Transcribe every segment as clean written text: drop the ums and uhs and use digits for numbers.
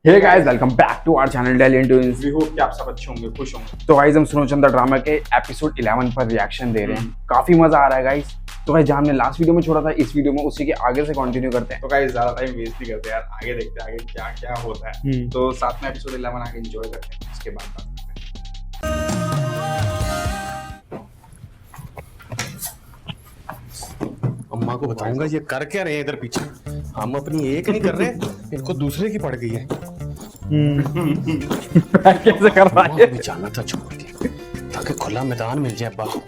Hey guys welcome back to our channel daily twins. We hope कि आप सब अच्छे होंगे, खुश होंगे। तो गाइस हम सुनो चंदा ड्रामा के एपिसोड 11 पर रिएक्शन दे रहे हैं। काफी मजा आ रहा है गाइस। तो गाइस जहाँ हमने लास्ट वीडियो में छोड़ा था, इस वीडियो में उसी के आगे से कंटिन्यू करते हैं। तो गाइस ज्यादा टाइम वेस्ट नहीं करते यार, आगे देखते हैं आगे क्या क्या होता है। तो साथ में एपिसोड 11 आगे एंजॉय करते हैं, उसके बाद बात करते हैं। अम्मा को बताऊंगा ये कर क्या रहे हैं इधर पीछे। हम अपनी एक नहीं कर रहे, इनको दूसरे की पड़ गई है। कैसे कर रहा अम्मा है? को भी जाना था छोड़ के, ताकि खुला मैदान मिल जाए। अब्बा पता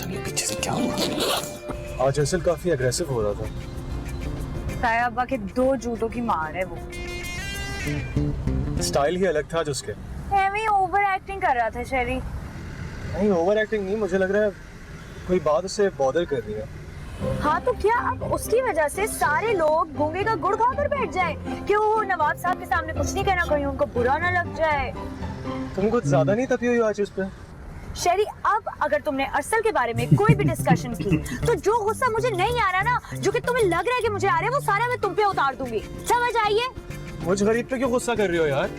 नहीं पीछे से क्या हुआ। आज असल काफी अग्रेसिव हो रहा था। ताया अब्बा के 2 जूतों की मार है वो। स्टाइल ही अलग था जिसके। एवी ओवर एक्टिंग कर रहा था शेरी। नहीं, ओवर एक्टिंग नहीं, मुझे लग रहा है कोई बात उसे बॉदर कर रही है। हाँ तो क्या अब उसकी वजह से सारे लोग गूंगे का गुड़ खाकर बैठ जाए कि वो नवाब साहब के सामने कुछ नहीं कहना, कहीं उनको बुरा ना लग जाए। तुम कुछ ज्यादा नहीं तपी हुई हो आज उस पे? शेरी अब अगर तुमने अरसल के बारे में कोई भी डिस्कशन की तो जो गुस्सा मुझे नहीं आ रहा ना, जो कि तुम्हें लग रहा है कि मुझे आ रहा है, वो सारा मैं तुम पे उतार दूंगी। समझ आइए? मुझ गरीब पे क्यों गुस्सा कर रही हो यार?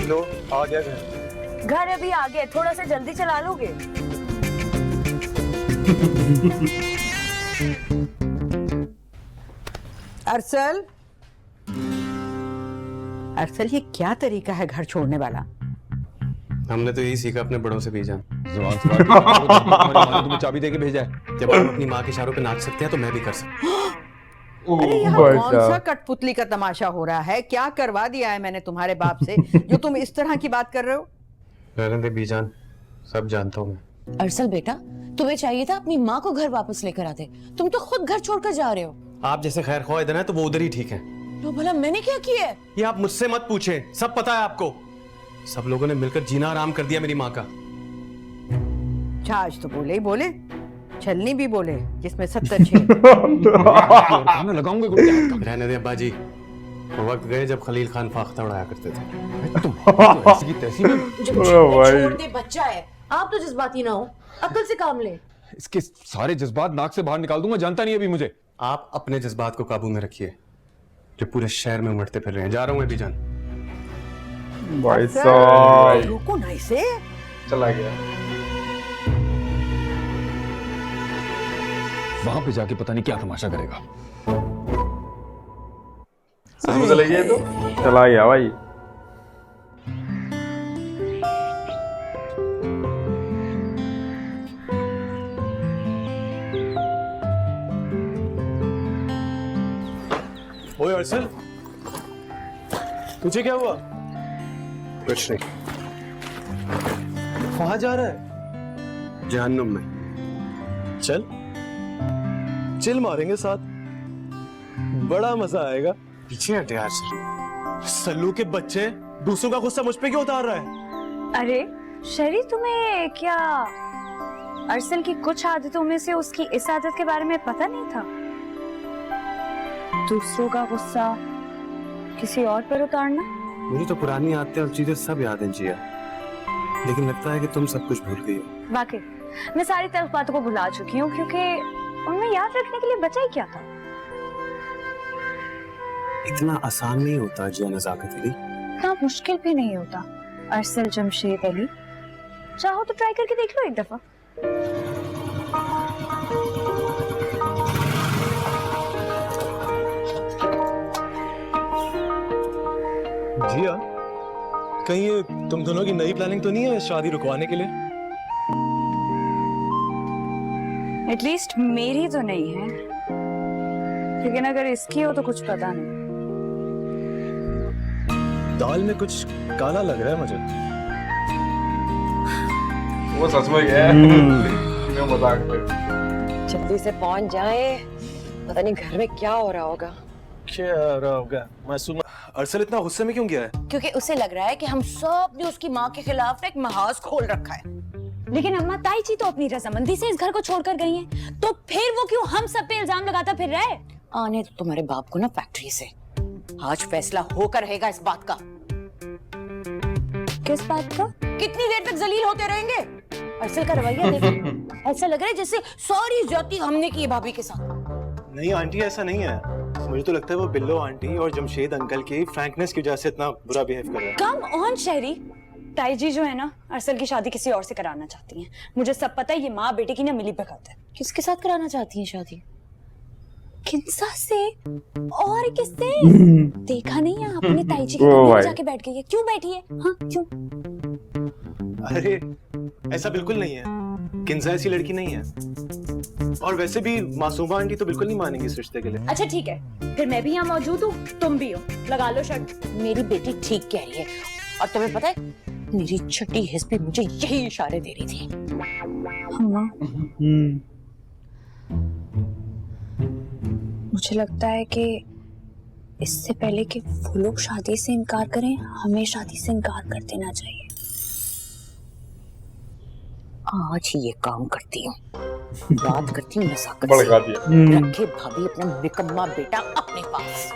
लो आ गया घर। घर अभी आ गए, थोड़ा सा जल्दी चला लोगे? अरसल, अरसल ये क्या तरीका है घर छोड़ने वाला? हमने तो यही सीखा अपने बड़ों से भी जान। जुबान से बात करो, तुम्हें चाबी देके भेजा है। जब हम अपनी माँ के इशारों पे नाच सकते हैं तो मैं भी कर सकता हूँ। अरे यहाँ कौन सा कठपुतली का तमाशा हो रहा है? क्या करवा दिया है मैंने तुम्हारे बाप से जो तुम इस तरह की बात कर रहे हो? रहने दे बीजान, सब जानता हूँ मैं। अरसल बेटा, तुम्हें चाहिए था अपनी माँ को घर वापस लेकर आते, तुम तो खुद घर छोड़कर जा रहे हो। आप जैसे खैर ख्वाह इधर है तो वो उधर ही ठीक है। तो भला मैंने क्या किया है? ये आप मुझसे मत पूछें, सब पता है आपको। सब लोगों ने मिलकर जीना आराम कर दिया मेरी माँ का। छाछ तो बोले ही बोले, छलनी भी बोले, जिसमें 70 छेद। लगाऊंगे रहने दे अब्बा जी, वो वक्त गए जब खलील खान फाख्ता उड़ाया करते थे। ऐसी की तैसी में छोड़ दे, बच्चा है। आप तो जज्बाती ना हो, अक्ल से काम ले। इसके सारे जज्बात नाक से बाहर निकाल दूंगा, जानता नहीं अभी मुझे। आप अपने जज्बात को काबू में रखिए, जो पूरे शहर में उमड़ते फिर रहे हैं। जा रहा हूं मैं बीजान। भाई साहब रुको ना इसे। चला गया। वहां पे जाके पता नहीं क्या तमाशा करेगा। चला गया तो चला गया भाई। ओए अरसल, तुझे क्या हुआ? कुछ नहीं, कहाँ जा रहा है? जहन्नुम में। चल चिल मारेंगे साथ, बड़ा मजा आएगा। पीछे हटे यार से। सल्लू के बच्चे, दूसरों का गुस्सा मुझ पे क्यों उतार रहा है? अरे शेरी, तुम्हें क्या अरसल की कुछ आदतों में से उसकी इस आदत के बारे में पता नहीं था? दूसरों का गुस्सा किसी और पर उतारना। मुझे तो पुरानी आदतें और चीजें सब याद हैं जिया, लेकिन लगता है कि तुम सब कुछ भूल गई हो। वाकई मैं सारी तल्ख बातों को भुला चुकी हूँ, क्योंकि उनमें याद रखने के लिए बचा ही क्या था। इतना आसान नहीं होता जिया नज़ाकत अली। इतना मुश्किल भी नहीं होता अरसल जमशेद अली। चाहो तो ट्राई करके देख लो एक दफा। जिया, कहीं ये तुम दोनों की नई प्लानिंग तो नहीं है शादी रुकवाने के लिए? एटलीस्ट मेरी तो नहीं है, लेकिन अगर इसकी हो तो कुछ पता नहीं। दाल में कुछ काला लग रहा है मुझे। वो सच में गया मैं मजाक में। जल्दी से पहुंच जाए, पता नहीं घर में क्या हो रहा होगा। क्या रहा होगा? मासूम अरसल इतना गुस्से में क्यों गया है? क्योंकि उसे लग रहा है कि हम सब ने उसकी माँ के खिलाफ एक महाज खोल रखा है। लेकिन अम्मा ताई जी तो अपनी रजामंदी से इस घर को छोड़कर गई हैं, तो फिर वो क्यों हम सब पे इल्जाम लगाता फिर रहा है? आने तो तुम्हारे बाप को ना फैक्ट्री से। आज फैसला होकर रहेगा इस बात का। किस बात का? कितनी देर तक जलील होते रहेंगे? अरसल का रवैया देखो, ऐसा लग रहा है जैसे सारी ज्यादती हमने की है भाभी के साथ। नहीं आंटी ऐसा नहीं है, मुझे तो लगता है वो बिल्लो आंटी और जमशेद अंकल की फ्रैंकनेस की वजह से इतना बुरा बिहेव कर रहे हैं। कम ऑन शहरी, ताई जी जो है ना अरसल की शादी किसी और से कराना चाहती हैं। मुझे सब पता है, ये माँ बेटे की ना मिली भगत है। किसके साथ कराना चाहती हैं शादी? किंसा से और किससे? देखा नहीं है आपने ताई जी के ओ कमरे में भाई। जाके बैठ गई है। क्यों बैठी है? हाँ क्यों? अरे ऐसा बिल्कुल नहीं है, किंजा ऐसी लड़की नहीं है। और वैसे भी मासूमा आंटी तो बिल्कुल नहीं मानेंगी इस रिश्ते के लिए। अच्छा ठीक है, फिर मैं भी यहाँ मौजूद हूँ, तुम भी हो, लगा लो शर्ट। मेरी बेटी ठीक कह रही है। और तुम्हें पता है मेरी छठी हिस्स भी मुझे यही इशारे दे रही थी। अम्मा, मुझे लगता है कि इससे पहले कि वो लोग शादी से इनकार करें, हमें शादी से इनकार कर देना चाहिए। आज ही ये काम करती हूँ, बात करती हूँ नजाकत भड़का से। दिया। रखे भाभी अपना निकम्मा बेटा अपने पास।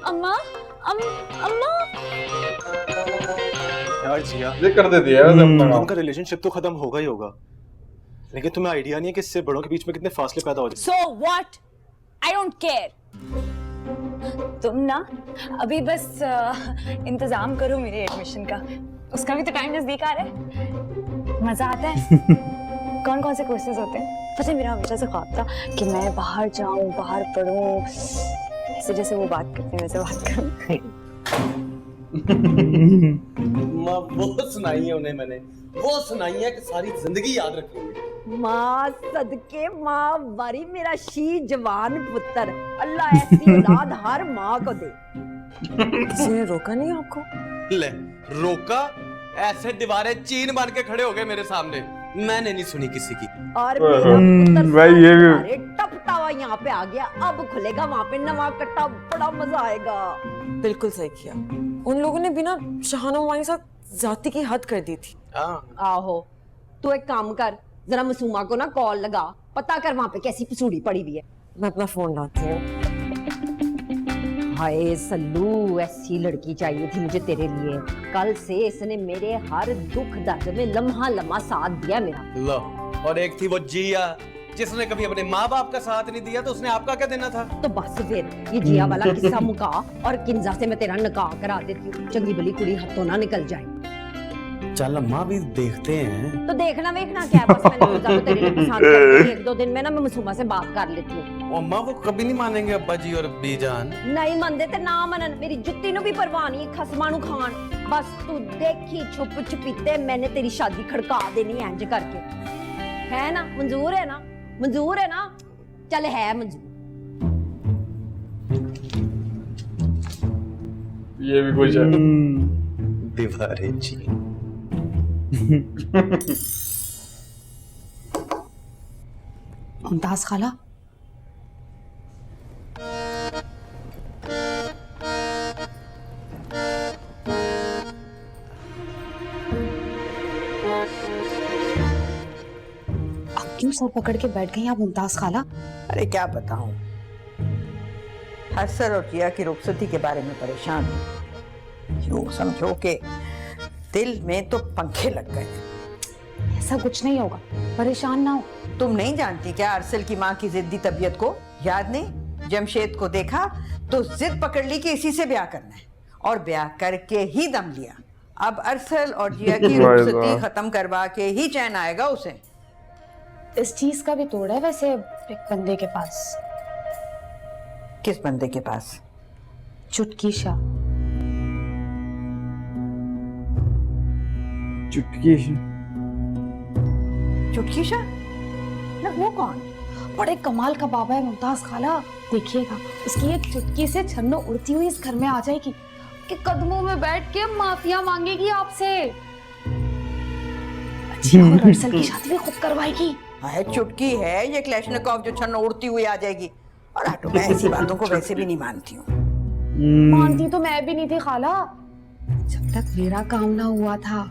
अम्मा, अम्मा, यार जिया, ये कर देती है वैसे अपना काम। उनका रिलेशनशिप तो खत्म होगा ही होगा, लेकिन तुम्हें आइडिया नहीं है कि इससे बड़ों के बीच में कितने फासले पैदा हो जाते so what? I don't care. तुम ना अभी बस इंतजाम करो मेरे एडमिशन का, उसका भी तो टाइम नजदीक आ रहा है। मजा आता है। कौन कौन से कोर्सेज होते हैं? पता है मेरा हमेशा से ख्वाब था कि मैं बाहर जाऊं, बाहर पढूं, ऐसे जैसे वो बात करते हैं वैसे बात करूं। माँ वो सुनाई है उन्हें मैंने, वो सुनाई है कि सारी जिंदगी याद रखेंगे। माँ सदके माँ वारी मेरा शी जवान पुत्र, अल्लाह ऐसी औलाद हर माँ को दे। किसी ने रोका नहीं आपको? ले रोका, ऐसे दीवारें चीन मार के खड़े हो गए मेरे सामने, मैंने नहीं सुनी किसी की। और मेरा पुत्र भाई ये भी- अरे टपटा हुआ यहाँ पे आ गया, अब खुलेगा वहाँ पे नवा कट्टा, बड़ा मजा आएगा। बिल्कुल सही किया। उन लोगों ने बिना शाहानो हमारे साथ जाति की हद कर दी थी। आहो, तू एक काम कर, जरा मासूमा को ना कॉल लगा, पता कर वहाँ पे कैसी पसूड़ी पड़ी हुई है। मैं अपना फोन लाती हूँ। हाय सल्लू, ऐसी लड़की चाहिए थी मुझे तेरे लिए। कल से इसने मेरे हर दुख दर्द में लम्हा लम्हा साथ दिया मेरा। लो, और एक थी वो जिया, जिसने कभी अपने माँ बाप का साथ नहीं दिया, तो उसने आपका क्या देना था? तो बस फिर ये जिया वाला किस्सा मुका और किंजा से मैं तेरा निकाह करा देती हूँ, चंगी भली कुड़ी हाथों ना निकल जाए। चल अम्मा भी देखते हैं। तो देखना वेखना क्या है, बस मैंने किंजा को तेरे लिए पसंद कर दिया। एक दो दिन में ना मैं मासूमा से बात कर लेती हूँ। वो अम्मा वो कभी नहीं मानेंगे अब्बा जी और बीजान। नहीं मनते ते ना मनन, मेरी जुत्ती नु भी परवाह नहीं, खसमा नु खान। बस तू देखी छुप छुपीते मैंने तेरी शादी खड़का देनी है इंज करके। है ना, मंजूर है ना, मंजूर है ना? चल है मंजूर। ये भी कुछ है। दीवारें जी। मुमताज खाला, आप क्यों सर पकड़ के बैठ गई आप मुमताज खाला? अरे क्या बताऊं, हसर और जिया की रुखसती के बारे में परेशान हूं। यूं समझो कि दिल में तो पंखे लग गए। ऐसा कुछ नहीं होगा, परेशान ना हो। तुम नहीं जानती क्या अरसल की माँ की जिद्दी तबीयत को? याद नहीं, जमशेद को देखा तो जिद पकड़ ली कि इसी से ब्याह करना है, और ब्याह करके ही दम लिया। अब अरसल और जिया की रुखसती खत्म करवा के ही चैन आएगा उसे। इस चीज का भी तोड़ है वैसे एक बंदे के पास। किस बंदे के पास? चुटकी शाह। चुटकी चुटकी शाह? ना वो कौन? बड़े कमाल का बाबा है मुमताज खाला, देखिएगा उसकी एक चुटकी से छन्नो उड़ती हुई इस घर में आ जाएगी कि कदमों में बैठ के माफिया मांगेगी आपसे। अच्छी और अरसल की शादी भी खुद करवाएगी। है चुटकी है ये क्लैशनिकोव जो छन्नो उड़ती हुई आ जाएगी। और आटो, मैं ऐसी बातों को वैसे भी नहीं मानती हूँ। मानती तो मैं भी नहीं थी खाला, जब तक मेरा काम ना हुआ था।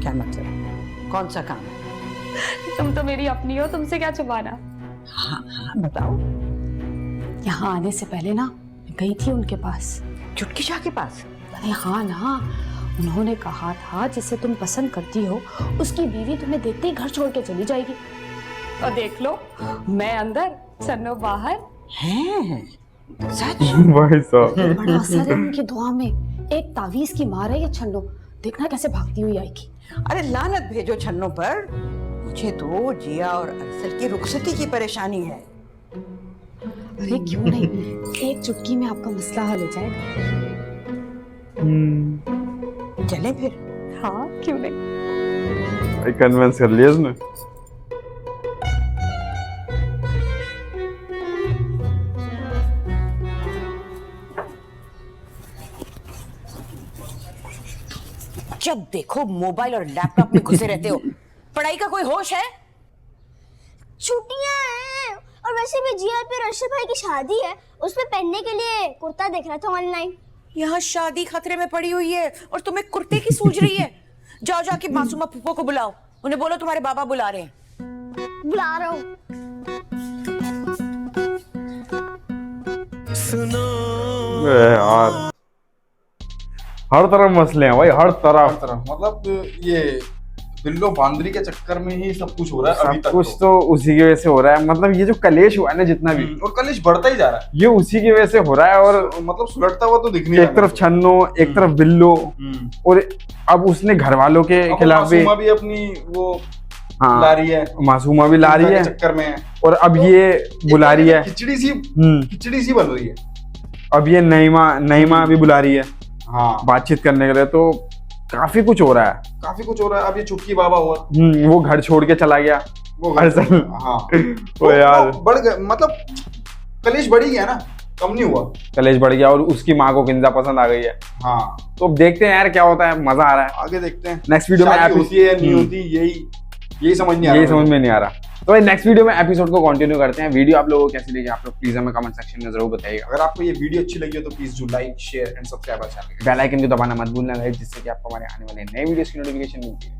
क्या मतलब? कौन सा काम? तुम तो मेरी अपनी हो, तुमसे क्या छुपाना। हाँ हाँ बताओ। यहाँ आने से पहले ना मैं गई थी उनके पास। चुटकी शाह के पास? अरे हाँ ना, उन्होंने कहा था जिसे तुम पसंद करती हो उसकी बीवी तुम्हें देखते ही घर छोड़ के चली जाएगी। और देख लो, मैं अंदर छन्नो बाहर हैं सच? भाई साहब बड़ा असर है उनकी दुआ में। एक तावीज की मार है ये छन्नो, देखना कैसे भागती हुई आएगी। अरे लानत भेजो छन्नों पर। मुझे तो जिया और अरसल की रुखसती की परेशानी है। अरे क्यों नहीं, एक चुटकी में आपका मसला हल हो जाएगा। चले फिर। हाँ क्यों नहीं। कन्विंस कर लिया उसने। जब देखो मोबाइल और लैपटॉप में घुसे रहते हो, पढ़ाई का कोई होश है? छुट्टियां हैं और वैसे भी जिया पे अर्शद भाई की शादी है, उसमें पहनने के लिए कुर्ता देख रहा था ऑनलाइन। यहाँ शादी खतरे में पड़ी हुई है और तुम्हें कुर्ते की सूझ रही है। जाओ जाके मासूमा फूफो को बुलाओ, उन्हें बोलो तुम्हारे बाबा बुला रहे हैं। बुला रहा हूँ। यार हर तरफ मसले हैं भाई, हर तरफ। मतलब ये बिल्लो बांदरी के चक्कर में ही सब कुछ हो रहा है अभी सब तक। कुछ तो उसी की वजह से हो रहा है। मतलब ये जो कलेश हुआ है ना जितना भी, और कलेश बढ़ता ही जा रहा है। ये उसी की वजह से हो रहा है। और मतलब सुलटता हुआ तो दिख नहीं एक तरफ छन्नो, एक तरफ बिल्लो, और अब उसने घर वालों के खिलाफ भी मासूमा भी अपनी वो हाँ ला रही है, मासूमा भी ला रही है चक्कर में है। और अब ये बुला रही है, खिचड़ी सी बन रही है। अब ये नईमा भी बुला रही है हाँ बातचीत करने के लिए। तो काफी कुछ हो रहा है, काफी कुछ हो रहा है। अब ये चुटकी बाबा हुआ, वो घर छोड़ के चला गया। वो अरसल। हाँ ओ यार बढ़ गया, मतलब कलेश बढ़ ही गया ना, कम नहीं हुआ। कलेश बढ़ गया और उसकी माँ को किंजा पसंद आ गई है। हाँ तो अब देखते हैं यार क्या होता है, मजा आ रहा है। आगे देखते हैं नेक्स्ट वीडियो में शादी होती है या नहीं होती, यही समझ नहीं आ रहा। यही समझ में नहीं आ रहा। तो नेक्स्ट वीडियो में एपिसोड को कंटिन्यू करते हैं। वीडियो आप लोगों को कैसी लगी आप लोग प्लीज हमें कमेंट सेक्शन में जरूर बताइएगा। अगर आपको ये वीडियो अच्छी लगी हो तो please do like, share and subscribe our channel. Bell icon को दबाना मत भूलना गाइस, जिससे कि आपको हमारे आने वाले नए वीडियोस की नोटिफिकेशन मिलती है।